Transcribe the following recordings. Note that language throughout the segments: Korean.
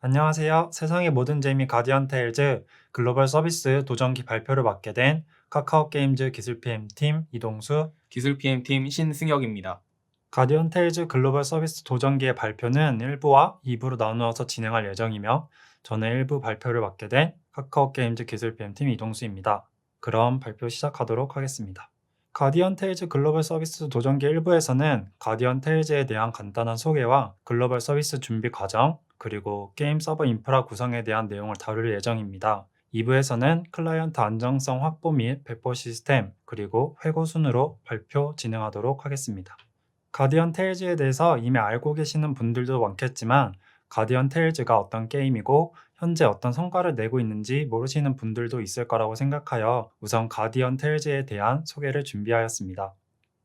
안녕하세요. 세상의 모든 재미 가디언 테일즈 글로벌 서비스 도전기 발표를 맡게 된 카카오 게임즈 기술 PM팀 이동수, 기술 PM팀 신승혁입니다. 가디언 테일즈 글로벌 서비스 도전기의 발표는 1부와 2부로 나누어서 진행할 예정이며 저는 1부 발표를 맡게 된 카카오 게임즈 기술 PM팀 이동수입니다. 그럼 발표 시작하도록 하겠습니다. 가디언 테일즈 글로벌 서비스 도전기 1부에서는 가디언 테일즈에 대한 간단한 소개와 글로벌 서비스 준비 과정, 그리고 게임 서버 인프라 구성에 대한 내용을 다룰 예정입니다. 2부에서는 클라이언트 안정성 확보 및 배포 시스템, 그리고 회고 순으로 발표 진행하도록 하겠습니다. 가디언 테일즈에 대해서 이미 알고 계시는 분들도 많겠지만 가디언 테일즈가 어떤 게임이고 현재 어떤 성과를 내고 있는지 모르시는 분들도 있을 거라고 생각하여 우선 가디언 테일즈에 대한 소개를 준비하였습니다.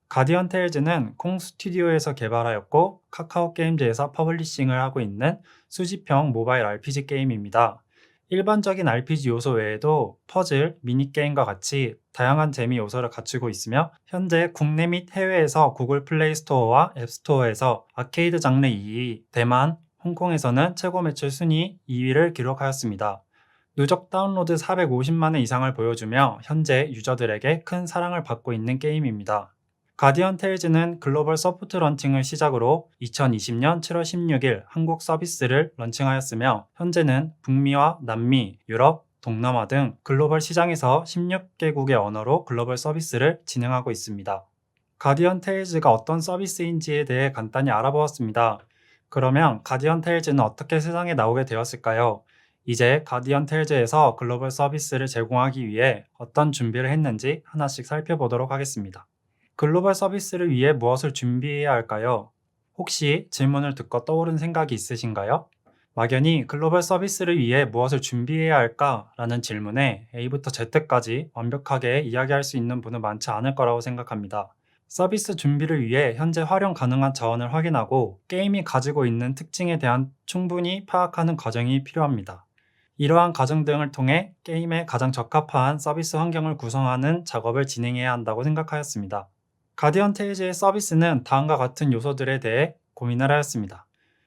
가디언 테일즈는 콩 스튜디오에서 개발하였고 카카오 게임즈에서 퍼블리싱을 하고 있는 수집형 모바일 RPG 게임입니다. 일반적인 RPG 요소 외에도 퍼즐, 미니게임과 같이 다양한 재미 요소를 갖추고 있으며 현재 국내 및 해외에서 구글 플레이 스토어와 앱 스토어에서 아케이드 장르 2위, 대만, 홍콩에서는 최고 매출 순위 2위를 기록하였습니다. 누적 다운로드 450만 회 이상을 보여주며 현재 유저들에게 큰 사랑을 받고 있는 게임입니다. 가디언 테일즈는 글로벌 소프트 런칭을 시작으로 2020년 7월 16일 한국 서비스를 런칭하였으며 현재는 북미와 남미, 유럽, 동남아 등 글로벌 시장에서 16개국의 언어로 글로벌 서비스를 진행하고 있습니다. 가디언 테일즈가 어떤 서비스인지에 대해 간단히 알아보았습니다. 그러면 가디언 테일즈는 어떻게 세상에 나오게 되었을까요? 이제 가디언 테일즈에서 글로벌 서비스를 제공하기 위해 어떤 준비를 했는지 하나씩 살펴보도록 하겠습니다. 글로벌 서비스를 위해 무엇을 준비해야 할까요? 혹시 질문을 듣고 떠오른 생각이 있으신가요? 막연히 글로벌 서비스를 위해 무엇을 준비해야 할까라는 질문에 A부터 Z까지 완벽하게 이야기할 수 있는 분은 많지 않을 거라고 생각합니다. 서비스 준비를 위해 현재 활용 가능한 자원을 확인하고 게임이 가지고 있는 특징에 대한 충분히 파악하는 과정이 필요합니다. 이러한 과정 등을 통해 게임에 가장 적합한 서비스 환경을 구성하는 작업을 진행해야 한다고 생각하였습니다. 가디언 테일즈의 서비스는 다음과 같은 요소들에 대해 고민을 하였습니다.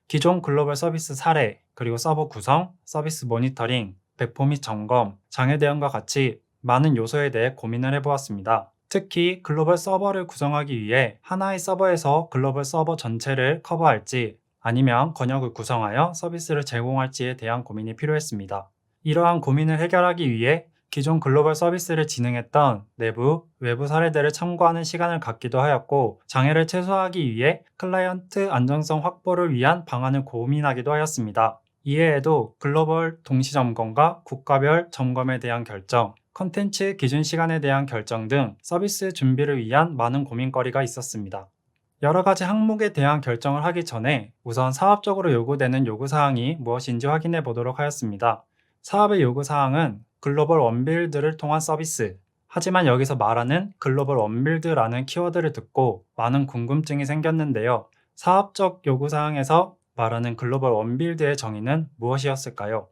기존 글로벌 서비스 사례, 그리고 서버 구성, 서비스 모니터링, 배포 및 점검, 장애 대응과 같이 많은 요소에 대해 고민을 해보았습니다. 특히 글로벌 서버를 구성하기 위해 하나의 서버에서 글로벌 서버 전체를 커버할지 아니면 권역을 구성하여 서비스를 제공할지에 대한 고민이 필요했습니다. 이러한 고민을 해결하기 위해 기존 글로벌 서비스를 진행했던 내부, 외부 사례들을 참고하는 시간을 갖기도 하였고 장애를 최소화하기 위해 클라이언트 안정성 확보를 위한 방안을 고민하기도 하였습니다. 이외에도 글로벌 동시 점검과 국가별 점검에 대한 결정, 컨텐츠 기준 시간에 대한 결정 등 서비스 준비를 위한 많은 고민거리가 있었습니다. 여러 가지 항목에 대한 결정을 하기 전에 우선 사업적으로 요구되는 요구사항이 무엇인지 확인해 보도록 하였습니다. 사업의 요구사항은 글로벌 원빌드를 통한 서비스. 하지만 여기서 말하는 글로벌 원빌드라는 키워드를 듣고 많은 궁금증이 생겼는데요. 사업적 요구사항에서 말하는 글로벌 원빌드의 정의는 무엇이었을까요?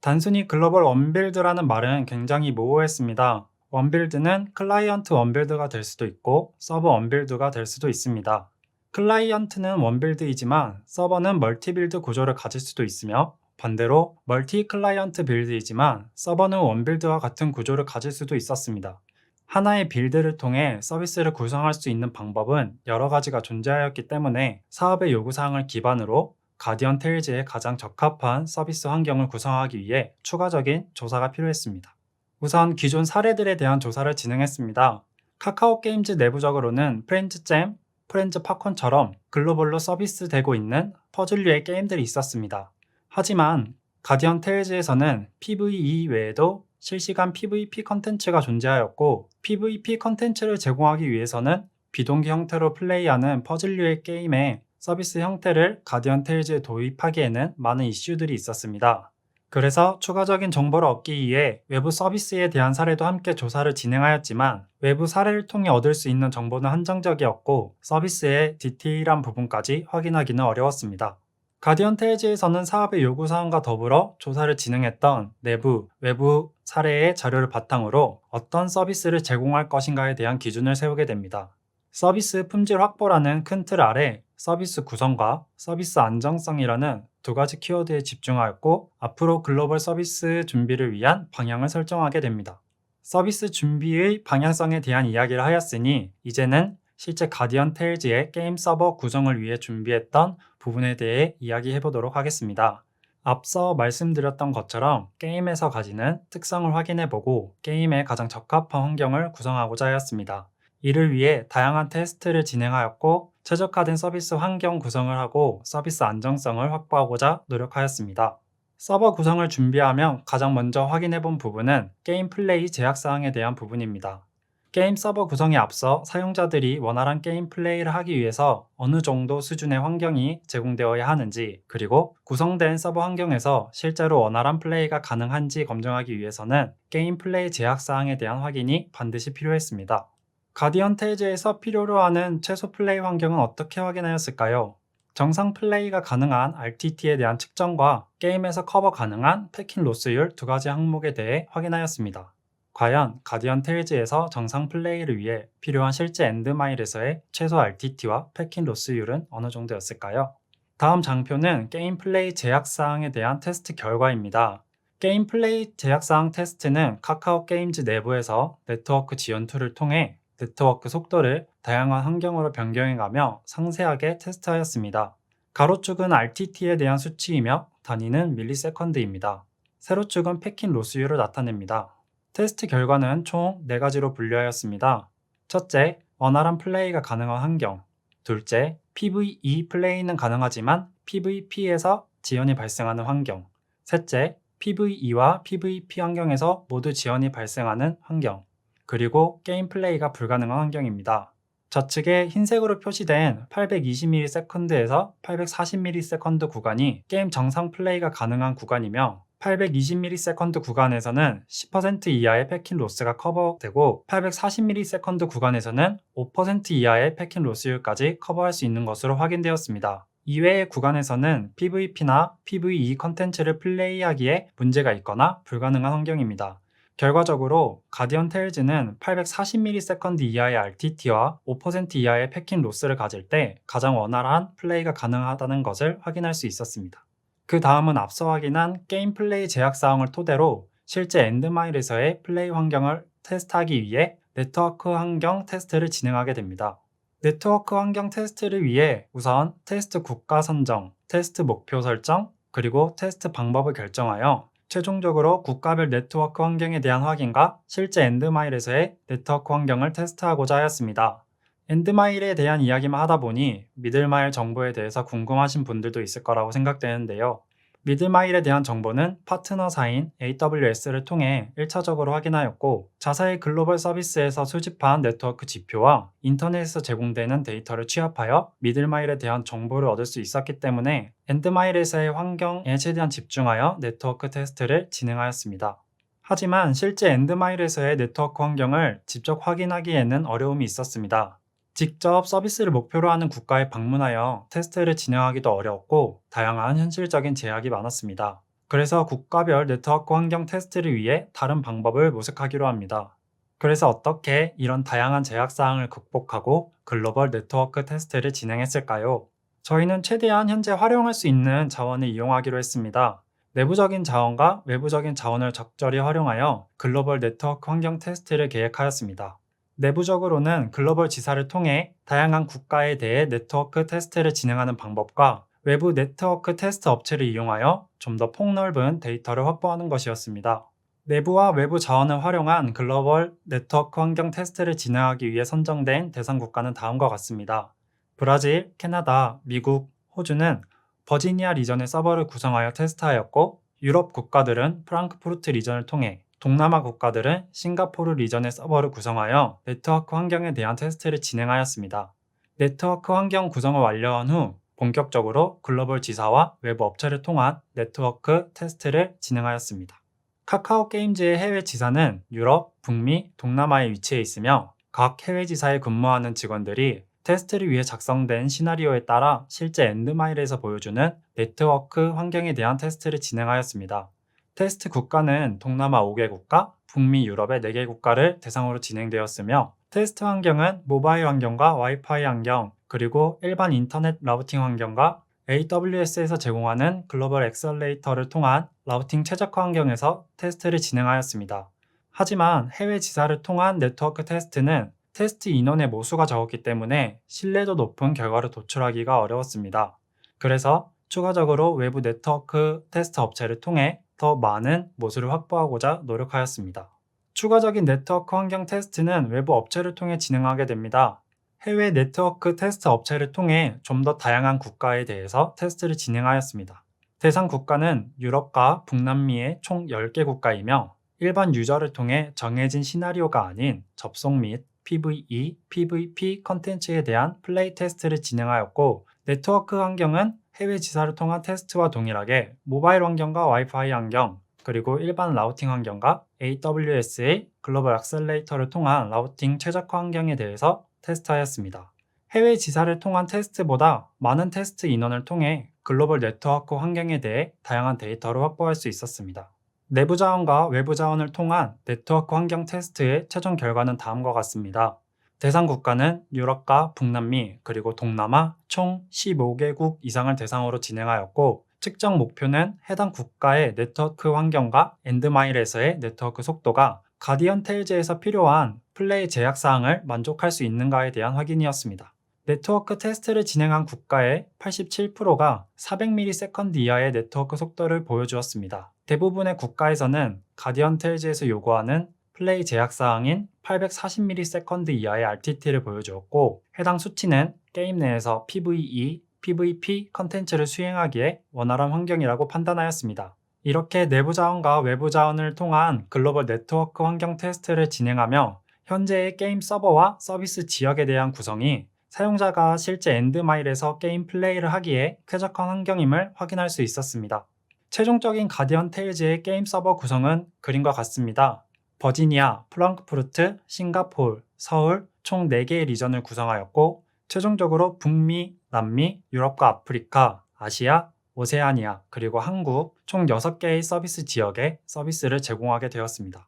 단순히 글로벌 원빌드라는 말은 굉장히 모호했습니다. 원빌드는 클라이언트 원빌드가 될 수도 있고 서버 원빌드가 될 수도 있습니다. 클라이언트는 원빌드이지만 서버는 멀티빌드 구조를 가질 수도 있으며 반대로 멀티 클라이언트 빌드이지만 서버는 원빌드와 같은 구조를 가질 수도 있었습니다. 하나의 빌드를 통해 서비스를 구성할 수 있는 방법은 여러 가지가 존재하였기 때문에 사업의 요구사항을 기반으로 가디언 테일즈에 가장 적합한 서비스 환경을 구성하기 위해 추가적인 조사가 필요했습니다. 우선 기존 사례들에 대한 조사를 진행했습니다. 카카오 게임즈 내부적으로는 프렌즈잼, 프렌즈 팝콘처럼 글로벌로 서비스되고 있는 퍼즐류의 게임들이 있었습니다. 하지만 가디언 테일즈에서는 PVE 외에도 실시간 PVP 컨텐츠가 존재하였고 PVP 컨텐츠를 제공하기 위해서는 비동기 형태로 플레이하는 퍼즐류의 게임에 서비스 형태를 가디언 테일즈에 도입하기에는 많은 이슈들이 있었습니다. 그래서 추가적인 정보를 얻기 위해 외부 서비스에 대한 사례도 함께 조사를 진행하였지만 외부 사례를 통해 얻을 수 있는 정보는 한정적이었고 서비스의 디테일한 부분까지 확인하기는 어려웠습니다. 가디언 테일즈에서는 사업의 요구사항과 더불어 조사를 진행했던 내부, 외부 사례의 자료를 바탕으로 어떤 서비스를 제공할 것인가에 대한 기준을 세우게 됩니다. 서비스 품질 확보라는 큰 틀 아래 서비스 구성과 서비스 안정성이라는 두 가지 키워드에 집중하였고 앞으로 글로벌 서비스 준비를 위한 방향을 설정하게 됩니다. 서비스 준비의 방향성에 대한 이야기를 하였으니 이제는 실제 가디언 테일즈의 게임 서버 구성을 위해 준비했던 부분에 대해 이야기해 보도록 하겠습니다. 앞서 말씀드렸던 것처럼 게임에서 가지는 특성을 확인해 보고 게임에 가장 적합한 환경을 구성하고자 하였습니다. 이를 위해 다양한 테스트를 진행하였고 최적화된 서비스 환경 구성을 하고 서비스 안정성을 확보하고자 노력하였습니다. 서버 구성을 준비하면 가장 먼저 확인해 본 부분은 게임 플레이 제약사항에 대한 부분입니다. 게임 서버 구성에 앞서 사용자들이 원활한 게임 플레이를 하기 위해서 어느 정도 수준의 환경이 제공되어야 하는지, 그리고 구성된 서버 환경에서 실제로 원활한 플레이가 가능한지 검증하기 위해서는 게임 플레이 제약사항에 대한 확인이 반드시 필요했습니다. 가디언 테일즈에서 필요로 하는 최소 플레이 환경은 어떻게 확인하였을까요? 정상 플레이가 가능한 RTT에 대한 측정과 게임에서 커버 가능한 패킷 로스율 두 가지 항목에 대해 확인하였습니다. 과연 가디언 테일즈에서 정상 플레이를 위해 필요한 실제 엔드마일에서의 최소 RTT와 패킷 로스율은 어느 정도였을까요? 다음 장표는 게임 플레이 제약사항에 대한 테스트 결과입니다. 게임 플레이 제약사항 테스트는 카카오 게임즈 내부에서 네트워크 지원 툴을 통해 네트워크 속도를 다양한 환경으로 변경해가며 상세하게 테스트하였습니다. 가로축은 RTT에 대한 수치이며 단위는 밀리세컨드입니다. 세로축은 패킷 로스율을 나타냅니다. 테스트 결과는 총 4가지로 분류하였습니다. 첫째, 원활한 플레이가 가능한 환경. 둘째, PVE 플레이는 가능하지만 PVP에서 지연이 발생하는 환경. 셋째, PVE와 PVP 환경에서 모두 지연이 발생하는 환경. 그리고 게임 플레이가 불가능한 환경입니다. 좌측에 흰색으로 표시된 820ms에서 840ms 구간이 게임 정상 플레이가 가능한 구간이며 820ms 구간에서는 10% 이하의 패킷 로스가 커버되고 840ms 구간에서는 5% 이하의 패킷 로스율까지 커버할 수 있는 것으로 확인되었습니다. 이외의 구간에서는 PVP나 PVE 컨텐츠를 플레이하기에 문제가 있거나 불가능한 환경입니다. 결과적으로 가디언 테일즈는 840ms 이하의 RTT와 5% 이하의 패킷 로스를 가질 때 가장 원활한 플레이가 가능하다는 것을 확인할 수 있었습니다. 그 다음은 앞서 확인한 게임 플레이 제약사항을 토대로 실제 엔드마일에서의 플레이 환경을 테스트하기 위해 네트워크 환경 테스트를 진행하게 됩니다. 네트워크 환경 테스트를 위해 우선 테스트 국가 선정, 테스트 목표 설정, 그리고 테스트 방법을 결정하여 최종적으로 국가별 네트워크 환경에 대한 확인과 실제 엔드마일에서의 네트워크 환경을 테스트하고자 하였습니다. 엔드마일에 대한 이야기만 하다 보니 미들마일 정보에 대해서 궁금하신 분들도 있을 거라고 생각되는데요. 미들마일에 대한 정보는 파트너사인 AWS를 통해 1차적으로 확인하였고 자사의 글로벌 서비스에서 수집한 네트워크 지표와 인터넷에서 제공되는 데이터를 취합하여 미들마일에 대한 정보를 얻을 수 있었기 때문에 엔드마일에서의 환경에 최대한 집중하여 네트워크 테스트를 진행하였습니다. 하지만 실제 엔드마일에서의 네트워크 환경을 직접 확인하기에는 어려움이 있었습니다. 직접 서비스를 목표로 하는 국가에 방문하여 테스트를 진행하기도 어려웠고 다양한 현실적인 제약이 많았습니다. 그래서 국가별 네트워크 환경 테스트를 위해 다른 방법을 모색하기로 합니다. 그래서 어떻게 이런 다양한 제약사항을 극복하고 글로벌 네트워크 테스트를 진행했을까요? 저희는 최대한 현재 활용할 수 있는 자원을 이용하기로 했습니다. 내부적인 자원과 외부적인 자원을 적절히 활용하여 글로벌 네트워크 환경 테스트를 계획하였습니다. 내부적으로는 글로벌 지사를 통해 다양한 국가에 대해 네트워크 테스트를 진행하는 방법과 외부 네트워크 테스트 업체를 이용하여 좀 더 폭넓은 데이터를 확보하는 것이었습니다. 내부와 외부 자원을 활용한 글로벌 네트워크 환경 테스트를 진행하기 위해 선정된 대상 국가는 다음과 같습니다. 브라질, 캐나다, 미국, 호주는 버지니아 리전의 서버를 구성하여 테스트하였고 유럽 국가들은 프랑크푸르트 리전을 통해 동남아 국가들은 싱가포르 리전의 서버를 구성하여 네트워크 환경에 대한 테스트를 진행하였습니다. 네트워크 환경 구성을 완료한 후 본격적으로 글로벌 지사와 외부 업체를 통한 네트워크 테스트를 진행하였습니다. 카카오 게임즈의 해외 지사는 유럽, 북미, 동남아에 위치해 있으며 각 해외 지사에 근무하는 직원들이 테스트를 위해 작성된 시나리오에 따라 실제 엔드마일에서 보여주는 네트워크 환경에 대한 테스트를 진행하였습니다. 테스트 국가는 동남아 5개 국가, 북미 유럽의 4개 국가를 대상으로 진행되었으며 테스트 환경은 모바일 환경과 와이파이 환경, 그리고 일반 인터넷 라우팅 환경과 AWS에서 제공하는 글로벌 엑셀레이터를 통한 라우팅 최적화 환경에서 테스트를 진행하였습니다. 하지만 해외 지사를 통한 네트워크 테스트는 테스트 인원의 모수가 적었기 때문에 신뢰도 높은 결과를 도출하기가 어려웠습니다. 그래서 추가적으로 외부 네트워크 테스트 업체를 통해 더 많은 모수를 확보하고자 노력하였습니다. 추가적인 네트워크 환경 테스트는 외부 업체를 통해 진행하게 됩니다. 해외 네트워크 테스트 업체를 통해 좀 더 다양한 국가에 대해서 테스트를 진행하였습니다. 대상 국가는 유럽과 북남미의 총 10개 국가이며 일반 유저를 통해 정해진 시나리오가 아닌 접속 및 PVE, PVP 컨텐츠에 대한 플레이 테스트를 진행하였고 네트워크 환경은 해외 지사를 통한 테스트와 동일하게 모바일 환경과 와이파이 환경, 그리고 일반 라우팅 환경과 AWS의 글로벌 액셀레이터를 통한 라우팅 최적화 환경에 대해서 테스트하였습니다. 해외 지사를 통한 테스트보다 많은 테스트 인원을 통해 글로벌 네트워크 환경에 대해 다양한 데이터를 확보할 수 있었습니다. 내부 자원과 외부 자원을 통한 네트워크 환경 테스트의 최종 결과는 다음과 같습니다. 대상 국가는 유럽과 북남미 그리고 동남아 총 15개국 이상을 대상으로 진행하였고 측정 목표는 해당 국가의 네트워크 환경과 엔드마일에서의 네트워크 속도가 가디언 테일즈에서 필요한 플레이 제약 사항을 만족할 수 있는가에 대한 확인이었습니다. 네트워크 테스트를 진행한 국가의 87%가 400ms 이하의 네트워크 속도를 보여주었습니다. 대부분의 국가에서는 가디언 테일즈에서 요구하는 플레이 제약 사항인 840ms 이하의 RTT를 보여주었고 해당 수치는 게임 내에서 PVE, PVP 컨텐츠를 수행하기에 원활한 환경이라고 판단하였습니다. 이렇게 내부 자원과 외부 자원을 통한 글로벌 네트워크 환경 테스트를 진행하며 현재의 게임 서버와 서비스 지역에 대한 구성이 사용자가 실제 엔드마일에서 게임 플레이를 하기에 쾌적한 환경임을 확인할 수 있었습니다. 최종적인 가디언 테일즈의 게임 서버 구성은 그림과 같습니다. 버지니아, 프랑크푸르트, 싱가포르, 서울 총 4개의 리전을 구성하였고 최종적으로 북미, 남미, 유럽과 아프리카, 아시아, 오세아니아, 그리고 한국 총 6개의 서비스 지역에 서비스를 제공하게 되었습니다.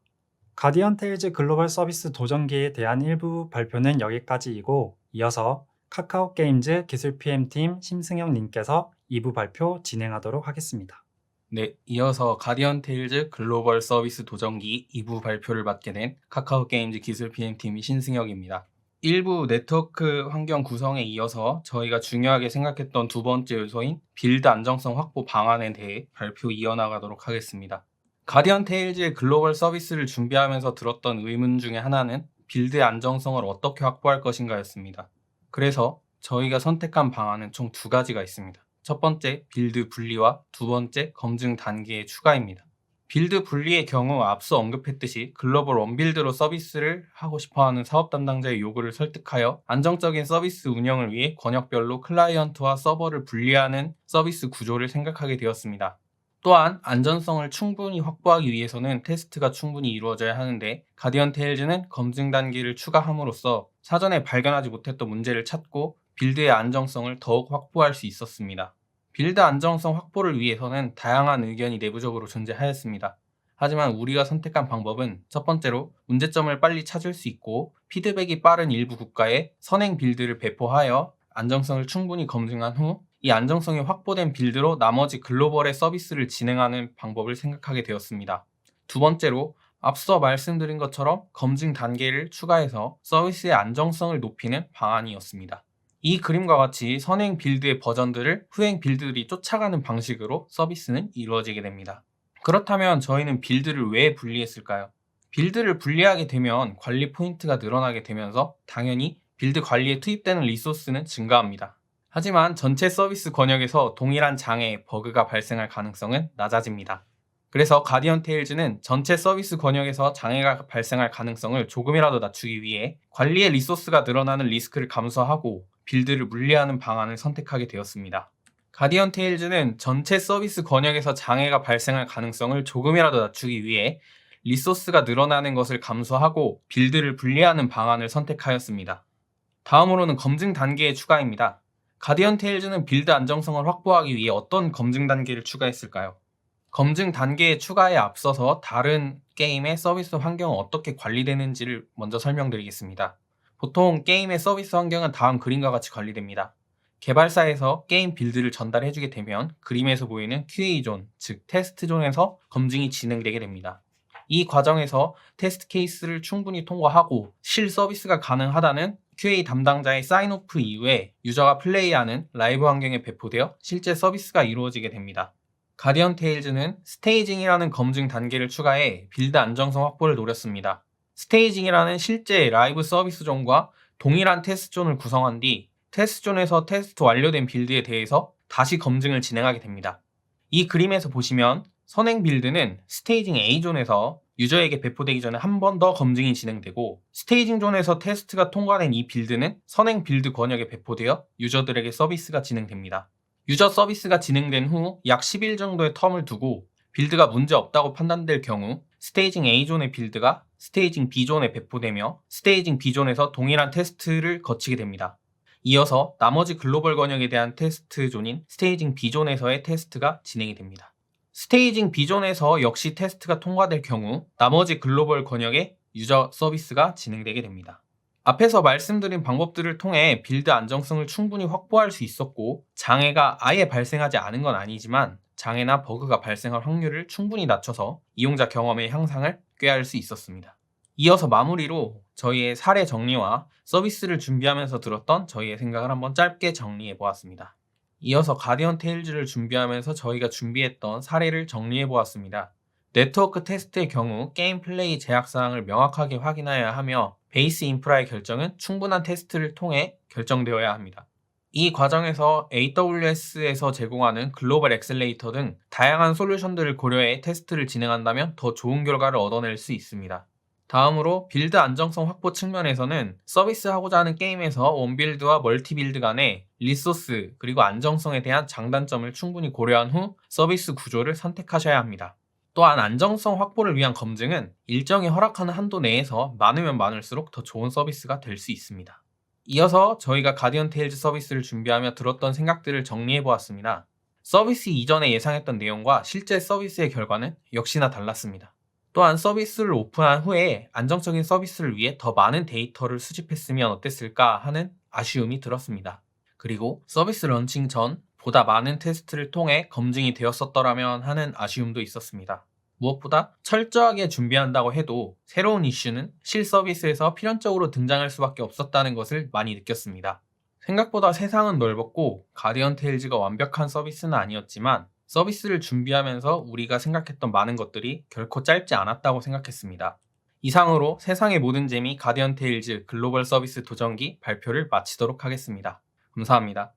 가디언 테일즈 글로벌 서비스 도전기에 대한 일부 발표는 여기까지이고 이어서 카카오 게임즈 기술 PM팀 심승영 님께서 2부 발표 진행하도록 하겠습니다. 네, 이어서 가디언 테일즈 글로벌 서비스 도전기 2부 발표를 맡게 된 카카오 게임즈 기술 PM팀 신승혁입니다. 1부 네트워크 환경 구성에 이어서 저희가 중요하게 생각했던 두 번째 요소인 빌드 안정성 확보 방안에 대해 발표 이어나가도록 하겠습니다. 가디언 테일즈의 글로벌 서비스를 준비하면서 들었던 의문 중에 하나는 빌드의 안정성을 어떻게 확보할 것인가였습니다. 그래서 저희가 선택한 방안은 총 2가지가 있습니다. 첫 번째, 빌드 분리와 두 번째, 검증 단계의 추가입니다. 빌드 분리의 경우 앞서 언급했듯이 글로벌 원빌드로 서비스를 하고 싶어하는 사업 담당자의 요구를 설득하여 안정적인 서비스 운영을 위해 권역별로 클라이언트와 서버를 분리하는 서비스 구조를 생각하게 되었습니다. 또한 안전성을 충분히 확보하기 위해서는 테스트가 충분히 이루어져야 하는데 가디언 테일즈는 검증 단계를 추가함으로써 사전에 발견하지 못했던 문제를 찾고 빌드의 안정성을 더욱 확보할 수 있었습니다. 빌드 안정성 확보를 위해서는 다양한 의견이 내부적으로 존재하였습니다. 하지만 우리가 선택한 방법은 첫 번째로 문제점을 빨리 찾을 수 있고 피드백이 빠른 일부 국가에 선행 빌드를 배포하여 안정성을 충분히 검증한 후 이 안정성이 확보된 빌드로 나머지 글로벌의 서비스를 진행하는 방법을 생각하게 되었습니다. 두 번째로 앞서 말씀드린 것처럼 검증 단계를 추가해서 서비스의 안정성을 높이는 방안이었습니다. 이 그림과 같이 선행 빌드의 버전들을 후행 빌드들이 쫓아가는 방식으로 서비스는 이루어지게 됩니다. 그렇다면 저희는 빌드를 왜 분리했을까요? 빌드를 분리하게 되면 관리 포인트가 늘어나게 되면서 당연히 빌드 관리에 투입되는 리소스는 증가합니다. 하지만 전체 서비스 권역에서 동일한 장애, 버그가 발생할 가능성은 낮아집니다. 그래서 가디언 테일즈는 전체 서비스 권역에서 장애가 발생할 가능성을 조금이라도 낮추기 위해 관리의 리소스가 늘어나는 리스크를 감소하고 빌드를 분리하는 방안을 선택하게 되었습니다. 가디언 테일즈는 전체 서비스 권역에서 장애가 발생할 가능성을 조금이라도 낮추기 위해 리소스가 늘어나는 것을 감소하고 빌드를 분리하는 방안을 선택하였습니다. 다음으로는 검증 단계의 추가입니다. 가디언 테일즈는 빌드 안정성을 확보하기 위해 어떤 검증 단계를 추가했을까요? 검증 단계의 추가에 앞서서 다른 게임의 서비스 환경은 어떻게 관리되는지를 먼저 설명드리겠습니다. 보통 게임의 서비스 환경은 다음 그림과 같이 관리됩니다. 개발사에서 게임 빌드를 전달해주게 되면 그림에서 보이는 QA존, 즉 테스트존에서 검증이 진행되게 됩니다. 이 과정에서 테스트 케이스를 충분히 통과하고 실 서비스가 가능하다는 QA 담당자의 사인오프 이후에 유저가 플레이하는 라이브 환경에 배포되어 실제 서비스가 이루어지게 됩니다. 가디언 테일즈는 스테이징이라는 검증 단계를 추가해 빌드 안정성 확보를 노렸습니다. 스테이징이라는 실제 라이브 서비스존과 동일한 테스트존을 구성한 뒤 테스트존에서 테스트 완료된 빌드에 대해서 다시 검증을 진행하게 됩니다. 이 그림에서 보시면 선행 빌드는 스테이징 A존에서 유저에게 배포되기 전에 한 번 더 검증이 진행되고, 스테이징 존에서 테스트가 통과된 이 빌드는 선행 빌드 권역에 배포되어 유저들에게 서비스가 진행됩니다. 유저 서비스가 진행된 후 약 10일 정도의 텀을 두고 빌드가 문제 없다고 판단될 경우 스테이징 A존의 빌드가 스테이징 B존에 배포되며 스테이징 B존에서 동일한 테스트를 거치게 됩니다. 이어서 나머지 글로벌 권역에 대한 테스트 존인 스테이징 B존에서의 테스트가 진행이 됩니다. 스테이징 B존에서 역시 테스트가 통과될 경우 나머지 글로벌 권역의 유저 서비스가 진행되게 됩니다. 앞에서 말씀드린 방법들을 통해 빌드 안정성을 충분히 확보할 수 있었고, 장애가 아예 발생하지 않은 건 아니지만 장애나 버그가 발생할 확률을 충분히 낮춰서 이용자 경험의 향상을 꾀할 수 있었습니다. 이어서 마무리로 저희의 사례 정리와 서비스를 준비하면서 들었던 저희의 생각을 한번 짧게 정리해 보았습니다. 이어서 가디언 테일즈를 준비하면서 저희가 준비했던 사례를 정리해 보았습니다. 네트워크 테스트의 경우 게임 플레이 제약사항을 명확하게 확인해야 하며 베이스 인프라의 결정은 충분한 테스트를 통해 결정되어야 합니다. 이 과정에서 AWS에서 제공하는 글로벌 엑셀레이터 등 다양한 솔루션들을 고려해 테스트를 진행한다면 더 좋은 결과를 얻어낼 수 있습니다. 다음으로 빌드 안정성 확보 측면에서는 서비스하고자 하는 게임에서 원빌드와 멀티빌드 간의 리소스 그리고 안정성에 대한 장단점을 충분히 고려한 후 서비스 구조를 선택하셔야 합니다. 또한 안정성 확보를 위한 검증은 일정이 허락하는 한도 내에서 많으면 많을수록 더 좋은 서비스가 될 수 있습니다. 이어서 저희가 가디언 테일즈 서비스를 준비하며 들었던 생각들을 정리해 보았습니다. 서비스 이전에 예상했던 내용과 실제 서비스의 결과는 역시나 달랐습니다. 또한 서비스를 오픈한 후에 안정적인 서비스를 위해 더 많은 데이터를 수집했으면 어땠을까 하는 아쉬움이 들었습니다. 그리고 서비스 런칭 전 보다 많은 테스트를 통해 검증이 되었었더라면 하는 아쉬움도 있었습니다. 무엇보다 철저하게 준비한다고 해도 새로운 이슈는 실 서비스에서 필연적으로 등장할 수밖에 없었다는 것을 많이 느꼈습니다. 생각보다 세상은 넓었고 가디언 테일즈가 완벽한 서비스는 아니었지만 서비스를 준비하면서 우리가 생각했던 많은 것들이 결코 짧지 않았다고 생각했습니다. 이상으로 세상의 모든 재미 가디언 테일즈 글로벌 서비스 도전기 발표를 마치도록 하겠습니다. 감사합니다.